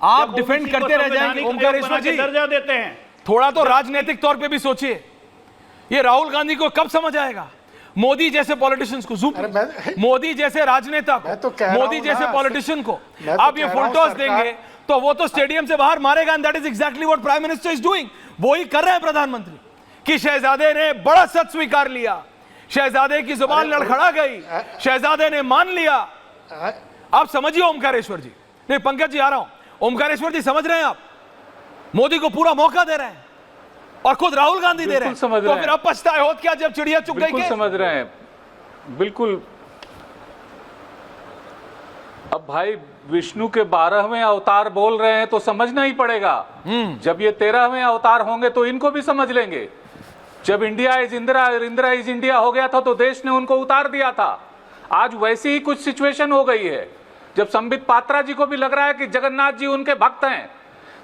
आप डिफेंड करते रह जाएंगे ओमकारेश्वर जी, दर्जा देते हैं। थोड़ा तो राजनीतिक तौर पे भी सोचिए। ये राहुल गांधी को कब समझ आएगा? मोदी जैसे पॉलिटिशियंस को, मोदी जैसे राजनेता को, मोदी जैसे पॉलिटिशियन को आप ये फुल टॉस देंगे तो वो तो स्टेडियम से बाहर मारेगा। And that is exactly what prime minister is doing. वो ही कर रहे हैं प्रधानमंत्री कि शहजादे ने बड़ा सच स्वीकार लिया, शहजादे की जुबान लड़खड़ा गई, शहजादे ने मान लिया। आप समझिए ओमकारेश्वर जी, नहीं पंकज जी आ रहा हूं। ओमकारेश्वर जी समझ रहे हैं आप, मोदी को पूरा मौका दे रहे हैं और खुद राहुल गांधी दे रहे हैं, तो फिर अब पछताए होत क्या जब चिड़िया चुग गई? समझ रहे हैं बिल्कुल। अब भाई विष्णु के 12वें अवतार बोल रहे हैं तो समझना ही पड़ेगा। जब ये 13वें अवतार होंगे तो इनको भी समझ लेंगे। जब इंडिया इज इंदिरा और इंदिरा इज इंडिया हो गया था तो देश ने उनको उतार दिया था। आज वैसी ही कुछ सिचुएशन हो गई है। जब संबित पात्रा जी को भी लग रहा है कि जगन्नाथ जी उनके भक्त हैं,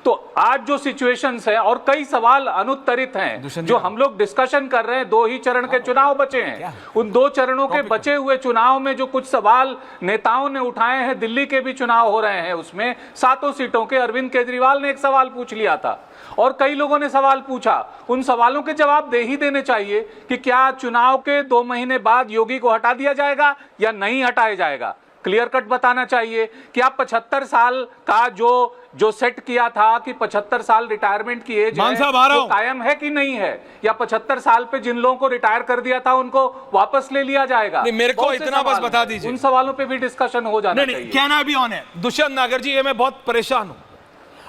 तो आज जो सिचुएशंस है और कई सवाल अनुत्तरित हैं जो हम लोग डिस्कशन कर रहे हैं। 2 ही चरण के चुनाव बचे हैं। उन 2 चरणों के बचे हुए चुनाव में जो कुछ सवाल नेताओं ने उठाए हैं, दिल्ली के भी चुनाव हो रहे हैं, उसमें 7 सीटों के अरविंद केजरीवाल ने एक सवाल पूछ लिया था और कई लोगों ने सवाल पूछा। उन सवालों के जवाब दे ही देने चाहिए कि क्या चुनाव के 2 महीने बाद योगी को हटा दिया जाएगा या नहीं हटाया जाएगा। क्लियर कट बताना चाहिए कि आप 75 साल का जो सेट किया था कि 75 साल रिटायरमेंट की एज है वो कायम है कि नहीं है, या 75 साल पे जिन लोगों को रिटायर कर दिया था उनको वापस ले लिया जाएगा। मेरे को इतना बस बता दीजिए, उन सवालों पे भी डिस्कशन हो जाना चाहिए। कहना भी ऑन है। दुष्यंत नागर जी, ये मैं बहुत परेशान हूं।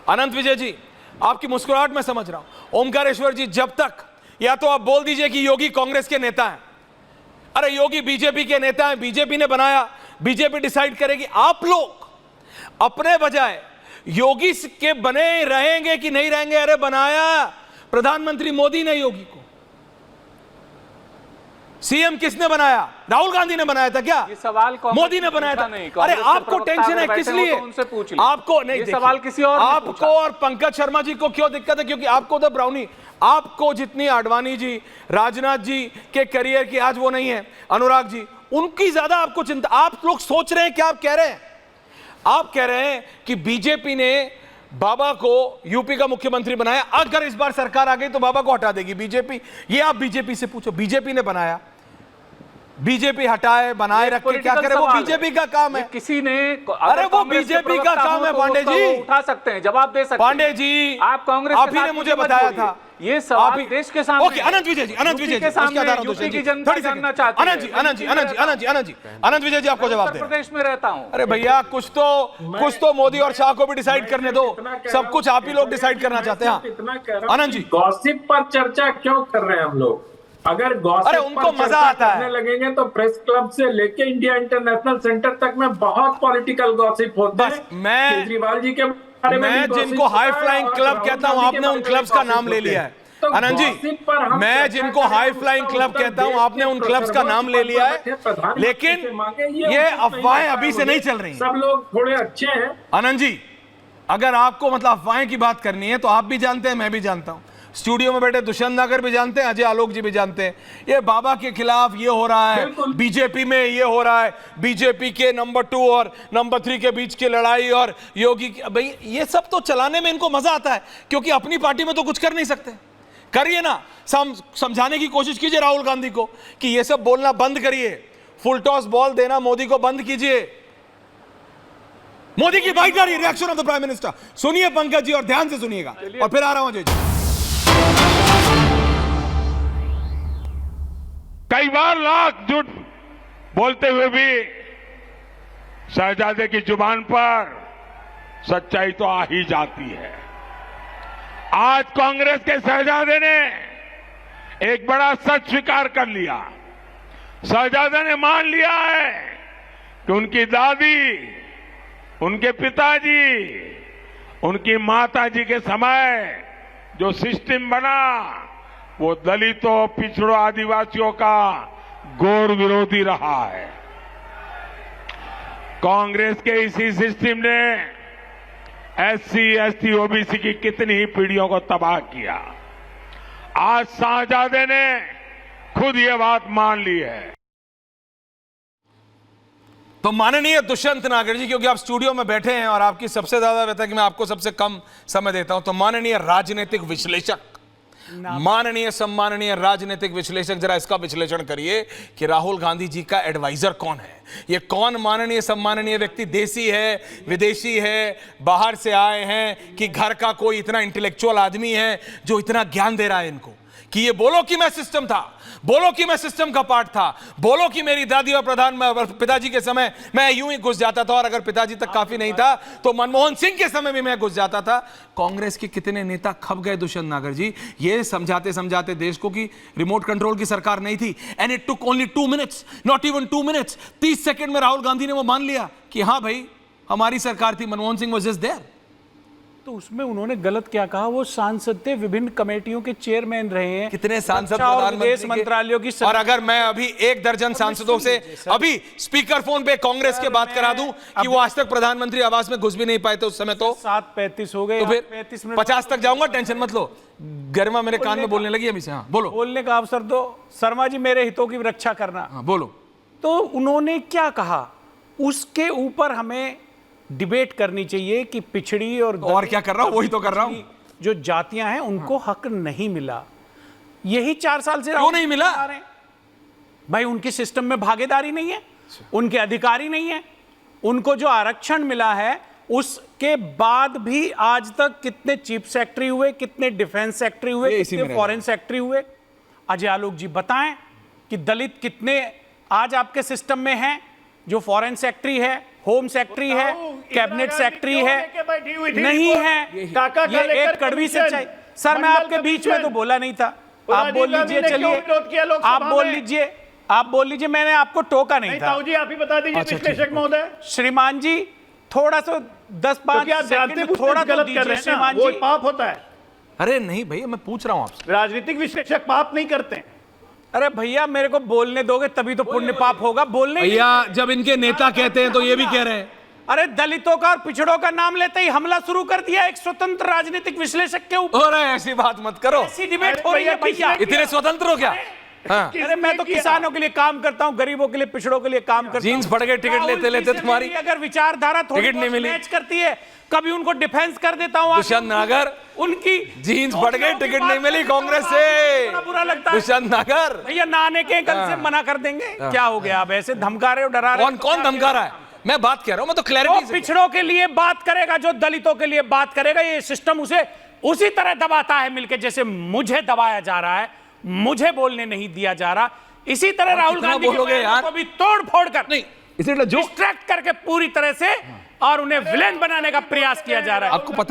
अनंत विजय जी, आपकी मुस्कुराहट मैं समझ रहा हूं। ओमकारेश्वर जी, जब तक या तो आप बोल दीजिए कि योगी कांग्रेस के नेता हैं, अरे योगी बीजेपी के नेता हैं, बीजेपी ने बनाया, बीजेपी डिसाइड करेगी। आप लोग अपने बजाय योगी के बने रहेंगे कि नहीं रहेंगे? अरे बनाया प्रधानमंत्री मोदी ने योगी को। सीएम किसने बनाया? राहुल गांधी ने बनाया था क्या? ये सवाल मोदी ने बनाया था? अरे आपको टेंशन है किस लिए? उनसे पूछ आपको नहीं, सवाल किसी और आपको और पंकज शर्मा जी को क्यों दिक्कत है? क्योंकि आपको तो ब्राउनी, आपको जितनी आडवाणी जी, राजनाथ जी के करियर की आज वो नहीं है, अनुराग जी, उनकी ज्यादा आपको चिंता। आप लोग सोच रहे हैं क्या? आप कह रहे हैं, आप कह रहे हैं कि बीजेपी ने बाबा को यूपी का मुख्यमंत्री बनाया, अगर इस बार सरकार आ गई तो बाबा को हटा देगी बीजेपी। ये आप बीजेपी से पूछो, बीजेपी ने बनाया, बीजेपी हटाए बनाए रखे, क्या करे? वो बीजेपी का काम है। किसी ने, अरे वो बीजेपी का काम है। पांडे जी उठा सकते हैं, जवाब दे सकते हैं। पांडे जी, आप कांग्रेस, आप ही ने मुझे बताया था ये सवाल देश के सामने। ओके, अनंत विजय जी, अनंत विजय जी, यूपी की जनता जानना चाहती है। अनंत जी, अनंत जी, अनंत जी, अनंत जी, अनंत जी, अनंत विजय जी, आपको जवाब दे। प्रदेश में रहता हूं। अरे भैया, कुछ तो मोदी और शाह को भी डिसाइड करने दो। सब कुछ आप ही लोग डिसाइड करना चाहते हैं। अनंत जी, गॉसिप पर चर्चा क्यों कर रहे हैं हम लोग? अगर गॉसिप उनको मजा आता है लगेंगे तो प्रेस क्लब से लेके इंडिया इंटरनेशनल सेंटर तक में बहुत पॉलिटिकल गॉसिप होता है। केजरीवाल जी के बारे में, मैं जिनको हाई फ्लाइंग क्लब कहता हूं, आपने उन क्लब्स का नाम ले लिया है। आनंद जी, मैं जिनको हाई फ्लाइंग क्लब कहता हूं, आपने उन क्लब्स का नाम ले लिया है, लेकिन ये अफवाहें अभी से नहीं चल रही। सब लोग थोड़े अच्छे हैं। आनंद जी, अगर आपको मतलब अफवाहें की बात करनी है तो आप भी जानते हैं, मैं भी जानता हूं, स्टूडियो में बैठे दुष्यंत नागर भी जानते हैं, अजय आलोक जी भी जानते हैं, ये बाबा के खिलाफ ये हो रहा है, बीजेपी में ये हो रहा है, बीजेपी के नंबर 2 और नंबर 3 के बीच की लड़ाई और योगी की। भाई ये सब तो चलाने में इनको मजा आता है, क्योंकि अपनी पार्टी में तो कुछ कर नहीं सकते। करिए ना, समझाने की कोशिश कीजिए राहुल गांधी को कि ये सब बोलना बंद करिए, फुल टॉस बॉल देना मोदी को बंद कीजिए। मोदी की बाइट आ रही है, reaction of the prime minister. सुनिए पंकज जी, और ध्यान से सुनिएगा, और फिर आ रहा हूं जी। कई बार लाख झूठ बोलते हुए भी शहजादे की जुबान पर सच्चाई तो आ ही जाती है। आज कांग्रेस के शहजादे ने एक बड़ा सच स्वीकार कर लिया। शहजादे ने मान लिया है कि उनकी दादी, उनके पिताजी, उनकी माताजी के समय जो सिस्टम बना वो दलितों, पिछड़ों, आदिवासियों का घोर विरोधी रहा है। कांग्रेस के इसी सिस्टम ने एससी, एसटी, ओबीसी की कितनी ही पीढ़ियों को तबाह किया। आज शहजादे ने खुद ये बात मान ली है। तो माननीय दुष्यंत नागर जी, क्योंकि आप स्टूडियो में बैठे हैं और आपकी सबसे ज्यादा व्यथा कि मैं आपको सबसे कम समय देता हूं, तो माननीय राजनीतिक विश्लेषक, माननीय सम्माननीय राजनीतिक विश्लेषक, जरा इसका विश्लेषण करिए कि राहुल गांधी जी का एडवाइजर कौन है। ये कौन माननीय सम्माननीय व्यक्ति, देसी है, विदेशी है, बाहर से आए हैं, कि घर का कोई इतना इंटेलेक्चुअल आदमी है जो इतना ज्ञान दे रहा है इनको कि ये बोलो कि मैं सिस्टम था, बोलो कि मैं सिस्टम का पार्ट था, बोलो कि मेरी दादी और पिताजी के समय मैं यूं ही घुस जाता था, और अगर पिताजी तक काफी नहीं था तो मनमोहन सिंह के समय भी मैं घुस जाता था। कांग्रेस के कितने नेता खप गए दुष्यंत नागर जी, ये समझाते समझाते देश को कि रिमोट कंट्रोल की सरकार नहीं थी। And it took only 2 minutes, not even 2 minutes, 30 second में राहुल गांधी ने वो मान लिया कि हाँ भाई हमारी सरकार थी, Manmohan Singh was just there. तो उसमें उन्होंने गलत क्या कहा? वो सांसद थे, विभिन्न कमेटियों के चेयरमैन रहे हैं, कितने सांसद, रक्षा और प्रधानमंत्री विदेश मंत्रालयों की और अगर मैं अभी 1 दर्जन सांसदों से अभी स्पीकर फोन पे कांग्रेस के बात करा दूं कि वो आज तक प्रधानमंत्री आवास में घुस भी नहीं पाए थे उस समय, तो 7:35 हो गए, तो फिर 35 मिनट 50 तक जाऊंगा, टेंशन मत लो। गरिमा मेरे कान में बोलने लगी अभी से। हाँ बोलो, बोलने का अवसर दो। शर्मा जी, मेरे हितों की रक्षा करना। हाँ बोलो। तो उन्होंने क्या कहा, उसके ऊपर हमें डिबेट करनी चाहिए कि पिछड़ी और क्या कर रहा हूं, वही तो कर रहा हूं। जो जातियां हैं उनको हक नहीं मिला, यही 4 साल से क्यों नहीं मिला? भाई उनके सिस्टम में भागीदारी नहीं है, उनके अधिकारी नहीं है। उनको जो आरक्षण मिला है उसके बाद भी आज तक कितने चीफ सेक्रेटरी हुए, कितने डिफेंस सेक्रेटरी हुए, कितने फॉरेन सेक्रेटरी हुए? अजय आलोक जी बताएं कि दलित कितने आज आपके सिस्टम में हैं, जो फॉरेन सेक्रेटरी है, होम सेक्रेटरी है, कैबिनेट सेक्रेटरी है, नहीं है। ये एक कड़वी सच्चाई। सर मैं आपके बीच में तो बोला नहीं था, आप बोल लीजिए, चलिए आप बोल लीजिए, आप बोल लीजिए, मैंने आपको टोका नहीं था। जी आप ही बता दीजिए विश्लेषक महोदय। श्रीमान जी थोड़ा सा 10-5 सेकंड थोड़ा गलत कर रहे हैं ना, वो पाप होता है। अरे नहीं भैया, मैं पूछ रहा हूं आपसे। राजनीतिक विश्लेषक पाप नहीं करते। अरे भैया मेरे को बोलने दोगे तभी तो पुण्य पाप होगा। बोलने भैया जब इनके नेता कहते हैं तो ये भी कह रहे हैं। अरे दलितों का और पिछड़ों का नाम लेते ही हमला शुरू कर दिया एक स्वतंत्र राजनीतिक विश्लेषक के ऊपर। ऐसी बात मत करो, ऐसी डिबेट हो रही है भैया। इतने स्वतंत्र हो क्या? हाँ। अरे मैं तो किसानों के लिए काम करता हूँ, गरीबों के लिए, पिछड़ों के लिए काम करता हूँ। जीन्स फट गए टिकट लेते लेते तुम्हारी, अगर विचारधारा थोड़ी नहीं मिली, मैच करती है, कभी उनको डिफेंस कर देता हूँ। दुष्यंत नागर, उनकी जीन्स फट गए, टिकट नहीं मिली कांग्रेस से, बुरा लगता है। दुष्यंत नागर भैया नहाने के कल से मना कर देंगे। क्या हो गया? आप ऐसे धमका रहे हो, डरा रहे हो। कौन धमका रहा है? मैं बात कह रहा हूं, मैं तो क्लैरिटी से। पिछड़ों के लिए बात करेगा, जो दलितों के लिए बात करेगा, ये सिस्टम उसे उसी तरह दबाता है मिलके जैसे मुझे दबाया जा रहा है, मुझे बोलने नहीं दिया जा रहा। इसी तरह राहुल गांधी को भी तोड़ फोड़ कर, नहीं डिस्ट्रैक्ट करके पूरी तरह से, और उन्हें विलेन बनाने का प्रयास किया जा रहा है। आपको पता